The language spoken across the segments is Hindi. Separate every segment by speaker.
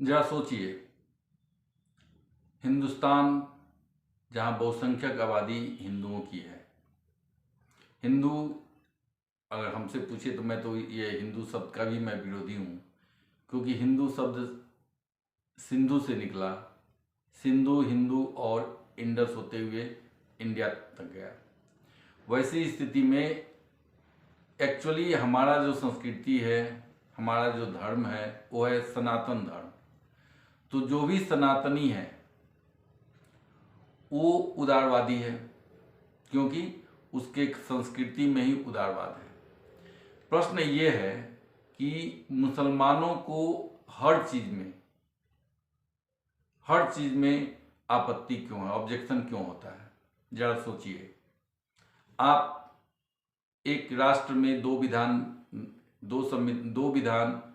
Speaker 1: जरा सोचिए, हिंदुस्तान जहाँ बहुसंख्यक आबादी हिंदुओं की है। हिंदू अगर हमसे पूछे तो मैं तो ये हिंदू शब्द का भी मैं विरोधी हूँ, क्योंकि हिंदू शब्द सिंधु से निकला। सिंधु हिंदू और इंडस होते हुए इंडिया तक गया। वैसी स्थिति में एक्चुअली हमारा जो संस्कृति है, हमारा जो धर्म है, वो है सनातन धर्म। तो जो भी सनातनी है वो उदारवादी है, क्योंकि उसके संस्कृति में ही उदारवाद है। प्रश्न ये है कि मुसलमानों को हर चीज में आपत्ति क्यों है, ऑब्जेक्शन क्यों होता है। जरा सोचिए, आप एक राष्ट्र में दो विधान,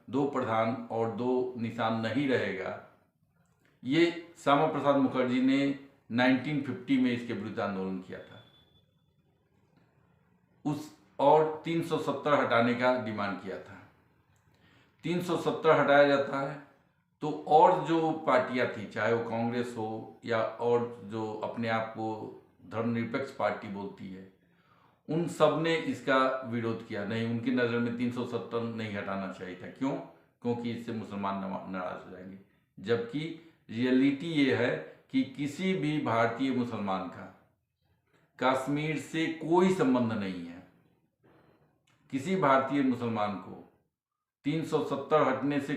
Speaker 1: दो प्रधान और दो निशान नहीं रहेगा। ये श्यामा प्रसाद मुखर्जी ने 1950 में इसके विरुद्ध आंदोलन किया था। और 370 हटाने का डिमांड किया था। 370 हटाया जाता है तो और जो पार्टियां थी, चाहे वो कांग्रेस हो या और जो अपने आप को धर्मनिरपेक्ष पार्टी बोलती है, उन सब ने इसका विरोध किया। नहीं, उनकी नज़र में 370 नहीं हटाना चाहिए था। क्यों? क्योंकि इससे मुसलमान नाराज हो जाएंगे। जबकि रियलिटी ये है कि किसी भी भारतीय मुसलमान का कश्मीर से कोई संबंध नहीं है। किसी भारतीय मुसलमान को 370 हटने से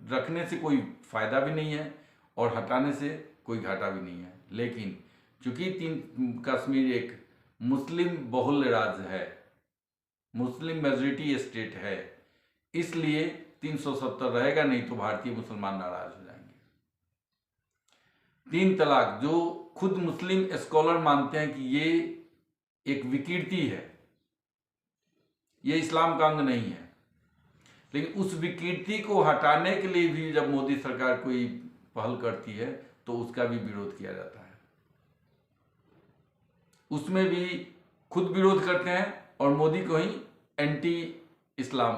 Speaker 1: रखने से कोई फायदा भी नहीं है और हटाने से कोई घाटा भी नहीं है। लेकिन चूंकि कश्मीर एक मुस्लिम बहुल राज्य है, मुस्लिम मेजॉरिटी स्टेट है, इसलिए 370 रहेगा, नहीं तो भारतीय मुसलमान नाराज हो जाएंगे। 3 तलाक, जो खुद मुस्लिम स्कॉलर मानते हैं कि ये एक विकृति है, ये इस्लाम का अंग नहीं है, लेकिन उस विकृति को हटाने के लिए भी जब मोदी सरकार कोई पहल करती है तो उसका भी विरोध किया जाता है। उसमें भी खुद विरोध करते हैं और मोदी को ही एंटी इस्लाम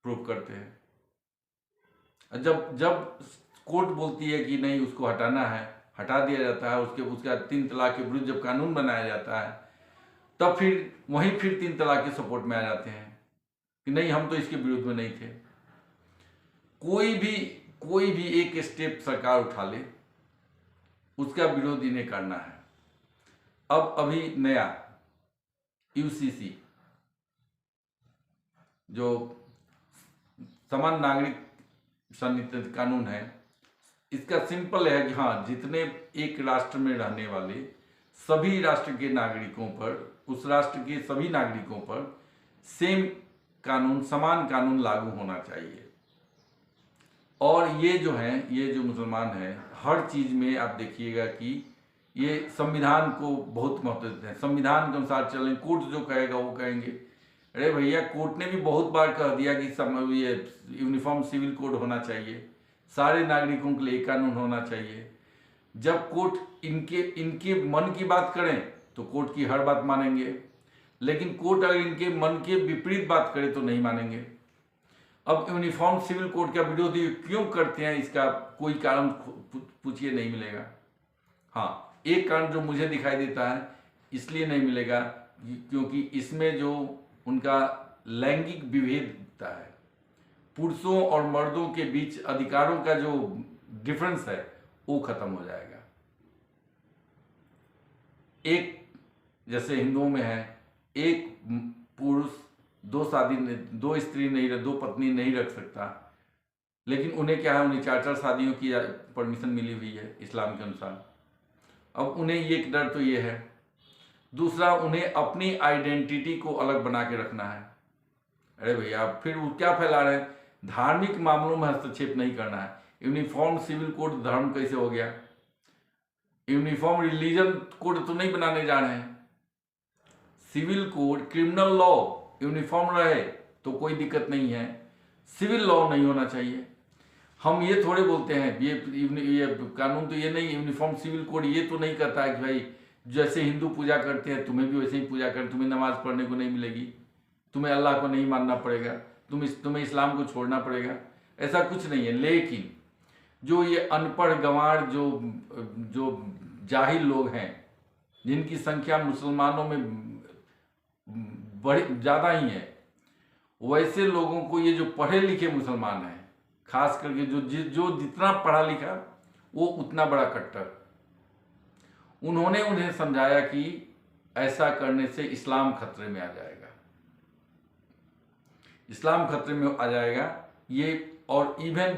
Speaker 1: प्रूव करते हैं। जब कोर्ट बोलती है कि नहीं, उसको हटाना है, हटा दिया जाता है। उसका 3 तलाक के विरुद्ध जब कानून बनाया जाता है, तब फिर 3 तलाक के सपोर्ट में आ जाते हैं कि नहीं, हम तो इसके विरुद्ध में नहीं थे। कोई भी एक स्टेप सरकार उठा ले, उसका विरोध इन्हें करना है। अब अभी नया यूसीसी जो समान नागरिक संहिता कानून है, इसका सिंपल है कि हाँ, जितने एक राष्ट्र में रहने वाले सभी राष्ट्र के नागरिकों पर, उस राष्ट्र के सभी नागरिकों पर सेम कानून, समान कानून लागू होना चाहिए। और ये जो मुसलमान हैं, हर चीज में आप देखिएगा कि ये संविधान को बहुत महत्व देते हैं। संविधान के अनुसार चलें, कोर्ट जो कहेगा वो कहेंगे। अरे भैया, कोर्ट ने भी बहुत बार कह दिया कि ये यूनिफॉर्म सिविल कोड होना चाहिए, सारे नागरिकों के लिए एक कानून होना चाहिए। जब कोर्ट इनके मन की बात करें तो कोर्ट की हर बात मानेंगे, लेकिन कोर्ट अगर इनके मन के विपरीत बात करे तो नहीं मानेंगे। अब यूनिफॉर्म सिविल कोड का विरोध क्यों करते हैं, इसका कोई कारण पूछिए, नहीं मिलेगा। हाँ, एक कारण जो मुझे दिखाई देता है इसलिए नहीं मिलेगा क्योंकि इसमें जो उनका लैंगिक विभेदता है, पुरुषों और मर्दों के बीच अधिकारों का जो डिफरेंस है वो खत्म हो जाएगा। एक जैसे हिंदुओं में है, एक पुरुष दो स्त्री नहीं, 2 पत्नी नहीं रख सकता, लेकिन उन्हें क्या है, उन्हें 4 शादियों की परमिशन मिली हुई है इस्लाम के अनुसार। अब उन्हें ये डर तो ये है। दूसरा, उन्हें अपनी आइडेंटिटी को अलग बना के रखना है। अरे भैया, फिर वो क्या फैला रहे हैं, धार्मिक मामलों में हस्तक्षेप नहीं करना है। यूनिफॉर्म सिविल कोड धर्म कैसे हो गया? यूनिफॉर्म रिलीजन कोड तो नहीं बनाने जा रहे हैं। Civil code, criminal law uniform रहे तो कोई दिक्कत नहीं है, सिविल लॉ नहीं होना चाहिए। हम ये थोड़े बोलते हैं, ये कानून तो ये नहीं, यूनिफॉर्म सिविल कोड ये तो नहीं कहता है कि भाई जैसे हिंदू पूजा करते हैं तुम्हें भी वैसे ही पूजा कर, तुम्हें नमाज पढ़ने को नहीं मिलेगी, तुम्हें अल्लाह को नहीं मानना पड़ेगा, तुम्हें इस्लाम को छोड़ना पड़ेगा, ऐसा कुछ नहीं है। लेकिन जो ये अनपढ़ गंवार जो जो जाहिल लोग हैं, जिनकी संख्या मुसलमानों में बड़ी ज़्यादा ही है, वैसे लोगों को ये जो पढ़े लिखे मुसलमान हैं, खास करके जो जितना पढ़ा लिखा वो उतना बड़ा कट्टर, उन्होंने उन्हें समझाया कि ऐसा करने से इस्लाम खतरे में आ जाएगा, इस्लाम खतरे में आ जाएगा ये। और इवन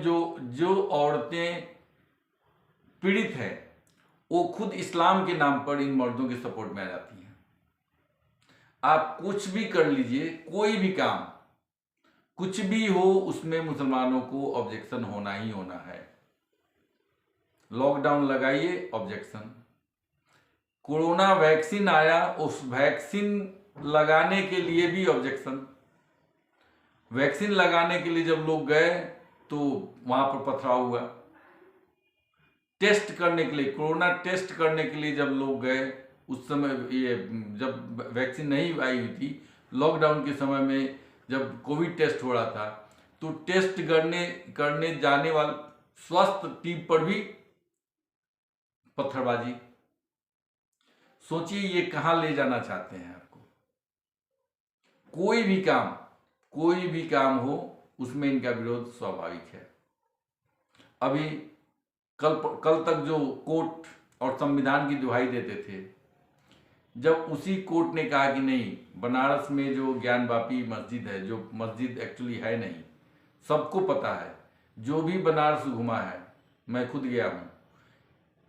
Speaker 1: जो औरतें पीड़ित हैं वो खुद इस्लाम के नाम पर इन मर्दों के सपोर्ट में आ जाती हैं। आप कुछ भी कर लीजिए, कोई भी काम कुछ भी हो, उसमें मुसलमानों को ऑब्जेक्शन होना ही होना है। लॉकडाउन लगाइए, ऑब्जेक्शन। कोरोना वैक्सीन आया, उस वैक्सीन लगाने के लिए भी ऑब्जेक्शन। वैक्सीन लगाने के लिए जब लोग गए तो वहां पर पथराव हुआ। टेस्ट करने के लिए, कोरोना टेस्ट करने के लिए जब लोग गए, उस समय ये जब वैक्सीन नहीं आई हुई थी, लॉकडाउन के समय में जब कोविड टेस्ट हो रहा था, तो टेस्ट करने जाने वाले स्वास्थ्य टीम पर भी पत्थरबाजी। सोचिए ये कहां ले जाना चाहते हैं आपको। कोई भी काम हो, उसमें इनका विरोध स्वाभाविक है। अभी कल तक जो कोर्ट और संविधान की दुहाई देते थे, जब उसी कोर्ट ने कहा कि नहीं, बनारस में जो ज्ञानवापी मस्जिद है, जो मस्जिद एक्चुअली है नहीं, सबको पता है, जो भी बनारस घुमा है, मैं खुद गया हूँ,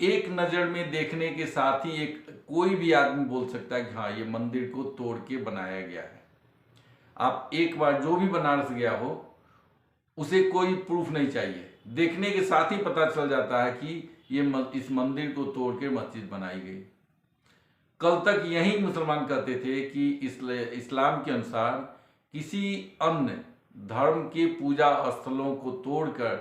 Speaker 1: एक नज़र में देखने के साथ ही कोई भी आदमी बोल सकता है कि हाँ, ये मंदिर को तोड़ के बनाया गया है। आप एक बार जो भी बनारस गया हो, उसे कोई प्रूफ नहीं चाहिए, देखने के साथ ही पता चल जाता है कि इस मंदिर को तोड़ के मस्जिद बनाई गई। कल तक यही मुसलमान कहते थे कि इस्लाम के अनुसार किसी अन्य धर्म के पूजा स्थलों को तोड़कर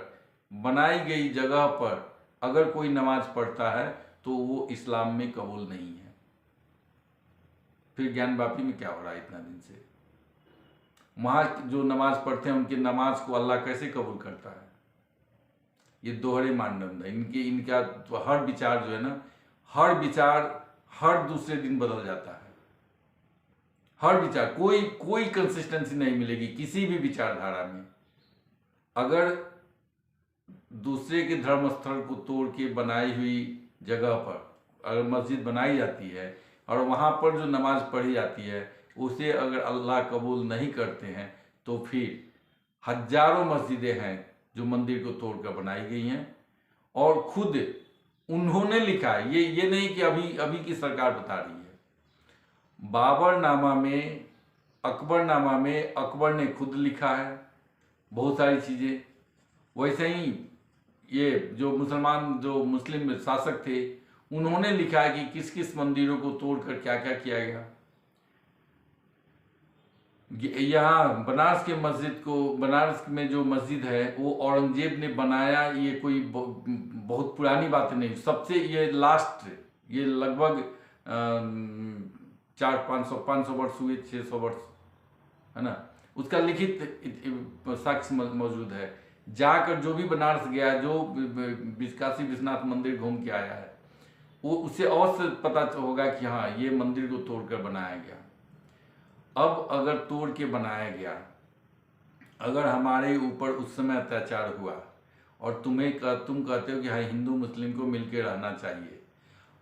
Speaker 1: बनाई गई जगह पर अगर कोई नमाज पढ़ता है तो वो इस्लाम में कबूल नहीं है। फिर ज्ञानवापी में क्या हो रहा है इतना दिन से? वहाँ जो नमाज पढ़ते हैं, उनकी नमाज को अल्लाह कैसे कबूल करता है? ये दोहरे मानदंड है इनका। तो हर विचार जो है ना, हर विचार हर दूसरे दिन बदल जाता है। हर विचार, कोई कंसिस्टेंसी नहीं मिलेगी किसी भी विचारधारा में। अगर दूसरे के धर्म स्थल को तोड़ के बनाई हुई जगह पर अगर मस्जिद बनाई जाती है और वहाँ पर जो नमाज पढ़ी जाती है उसे अगर अल्लाह कबूल नहीं करते हैं, तो फिर हजारों मस्जिदें हैं जो मंदिर को तोड़कर बनाई गई हैं। और खुद उन्होंने लिखा है, ये नहीं कि अभी की सरकार बता रही है। बाबरनामा में, अकबरनामा में अकबर ने खुद लिखा है बहुत सारी चीज़ें। वैसे ही ये जो मुस्लिम शासक थे, उन्होंने लिखा है कि किस किस मंदिरों को तोड़कर क्या क्या किया गया। यहाँ बनारस में जो मस्जिद है वो औरंगजेब ने बनाया। ये कोई बहुत पुरानी बात नहीं, सबसे ये लास्ट, ये लगभग 500 वर्ष हुए, 600 वर्ष, है ना। उसका लिखित साक्ष्य मौजूद है। जाकर जो भी बनारस गया, जो काशी विश्वनाथ मंदिर घूम के आया है, वो उसे अवश्य पता होगा कि हाँ, ये मंदिर को तोड़कर बनाया गया। अब अगर तोड़ के बनाया गया, अगर हमारे ऊपर उस समय अत्याचार हुआ और तुम कहते हो कि हाँ, हिंदू मुस्लिम को मिलके रहना चाहिए,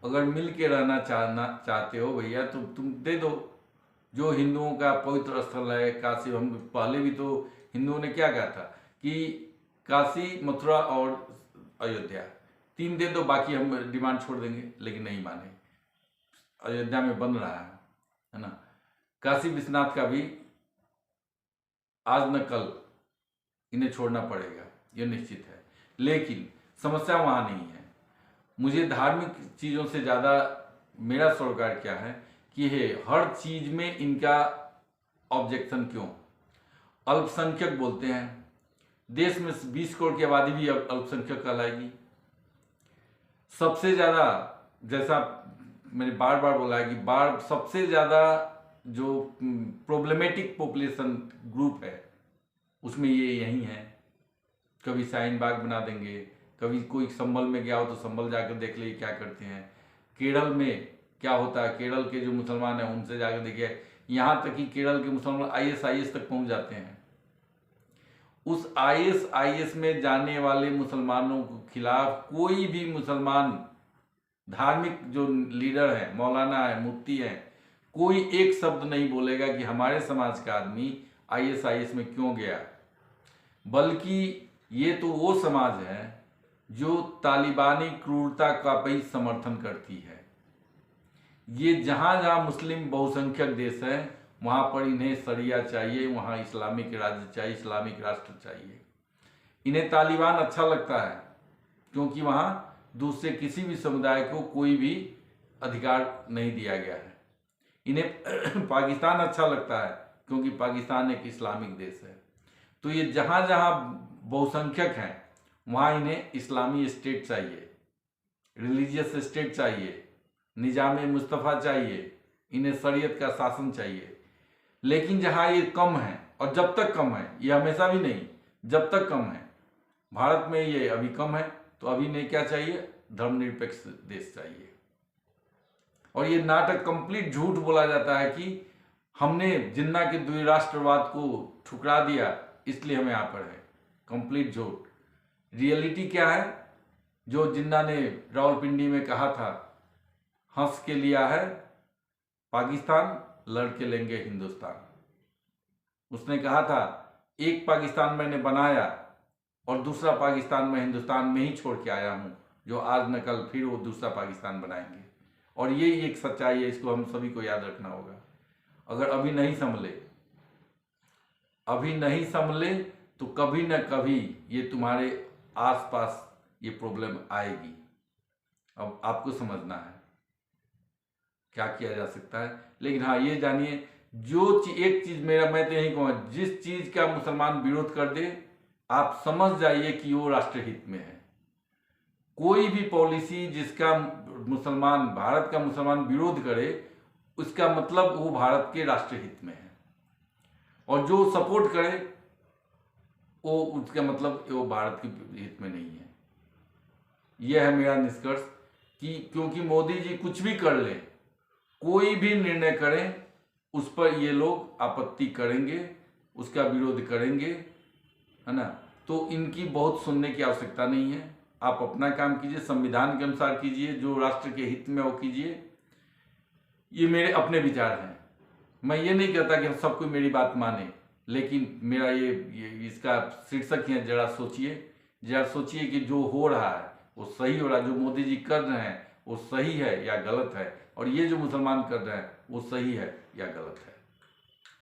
Speaker 1: अगर मिलके रहना चाहते हो भैया, तो तुम दे दो जो हिंदुओं का पवित्र स्थल है काशी। हम पहले भी तो हिंदुओं ने क्या कहा था कि काशी, मथुरा और अयोध्या 3 दे दो, बाकी हम डिमांड छोड़ देंगे, लेकिन नहीं माने। अयोध्या में बन रहा है ना। काशी विश्वनाथ का भी आज न कल इन्हें छोड़ना पड़ेगा, यह निश्चित है। लेकिन समस्या वहाँ नहीं है। मुझे धार्मिक चीज़ों से ज़्यादा मेरा सरोकार क्या है कि हर चीज़ में इनका ऑब्जेक्शन क्यों? अल्पसंख्यक बोलते हैं, देश में 20 करोड़ की आबादी भी अल्पसंख्यक कहलाएगी। सबसे ज़्यादा, जैसा मैंने बार बार बोला है कि सबसे ज़्यादा जो प्रॉब्लमेटिक पॉपुलेशन ग्रुप है उसमें ये यही है। कभी शाहीन बाग बना देंगे, कभी कोई संभल में गया हो तो संभल जाकर देख ले क्या करते हैं। केरल में क्या होता है, केरल के जो मुसलमान हैं उनसे जाकर देखिए, यहाँ तक कि केरल के मुसलमान IS तक पहुँच जाते हैं। उस IS में जाने वाले मुसलमानों के खिलाफ कोई भी मुसलमान धार्मिक जो लीडर है, मौलाना है, मुफ्ती है, कोई एक शब्द नहीं बोलेगा कि हमारे समाज का आदमी IS में क्यों गया। बल्कि ये तो वो समाज है जो तालिबानी क्रूरता का भी समर्थन करती है। ये जहाँ जहाँ मुस्लिम बहुसंख्यक देश है वहाँ पर इन्हें शरिया चाहिए, वहाँ इस्लामिक राज्य चाहिए, इस्लामिक राष्ट्र चाहिए। इन्हें तालिबान अच्छा लगता है क्योंकि वहाँ दूसरे किसी भी समुदाय को कोई भी अधिकार नहीं दिया गया है। इन्हें पाकिस्तान अच्छा लगता है क्योंकि पाकिस्तान एक इस्लामिक देश है। तो ये जहाँ जहाँ बहुसंख्यक हैं वहाँ इन्हें इस्लामी स्टेट चाहिए, रिलीजियस स्टेट चाहिए, निजाम मुस्तफ़ा चाहिए, इन्हें शरीयत का शासन चाहिए। लेकिन जहाँ ये कम है, और जब तक कम है, ये हमेशा भी नहीं, जब तक कम है, भारत में ये अभी कम है, तो अभी इन्हें क्या चाहिए, धर्मनिरपेक्ष देश चाहिए। और ये नाटक कंप्लीट झूठ बोला जाता है कि हमने जिन्ना के द्विराष्ट्रवाद को ठुकरा दिया इसलिए हम यहाँ पर है। कंप्लीट झूठ। रियलिटी क्या है, जो जिन्ना ने रावलपिंडी में कहा था, हंस के लिया है पाकिस्तान, लड़ के लेंगे हिंदुस्तान। उसने कहा था एक पाकिस्तान मैंने बनाया और दूसरा पाकिस्तान मैं हिंदुस्तान में ही छोड़ के आया हूँ, जो आज न कल फिर वो दूसरा पाकिस्तान बनाएंगे। और ये एक सच्चाई है, इसको हम सभी को याद रखना होगा। अगर अभी नहीं संभले तो कभी न कभी ये तुम्हारे आसपास ये प्रॉब्लम आएगी। अब आपको समझना है क्या किया जा सकता है। लेकिन हाँ ये जानिए, एक चीज मैं तो यही कहूँगा, जिस चीज का मुसलमान विरोध कर दे आप समझ जाइए कि वो राष्ट्रहित में है। कोई भी पॉलिसी जिसका भारत का मुसलमान विरोध करे उसका मतलब वो भारत के राष्ट्रहित में है, और जो सपोर्ट करे वो उसका मतलब वो भारत के हित में नहीं है। यह है मेरा निष्कर्ष कि क्योंकि मोदी जी कुछ भी कर ले, कोई भी निर्णय करें, उस पर ये लोग आपत्ति करेंगे, उसका विरोध करेंगे, है ना। तो इनकी बहुत सुनने की आवश्यकता नहीं है। आप अपना काम कीजिए, संविधान के अनुसार कीजिए, जो राष्ट्र के हित में वो कीजिए। ये मेरे अपने विचार हैं। मैं ये नहीं कहता कि सब कोई मेरी बात माने, लेकिन मेरा ये इसका शीर्षक है, जरा सोचिए कि जो हो रहा है वो सही हो रहा है, जो मोदी जी कर रहे हैं वो सही है या गलत है, और ये जो मुसलमान कर रहे हैं वो सही है या गलत है।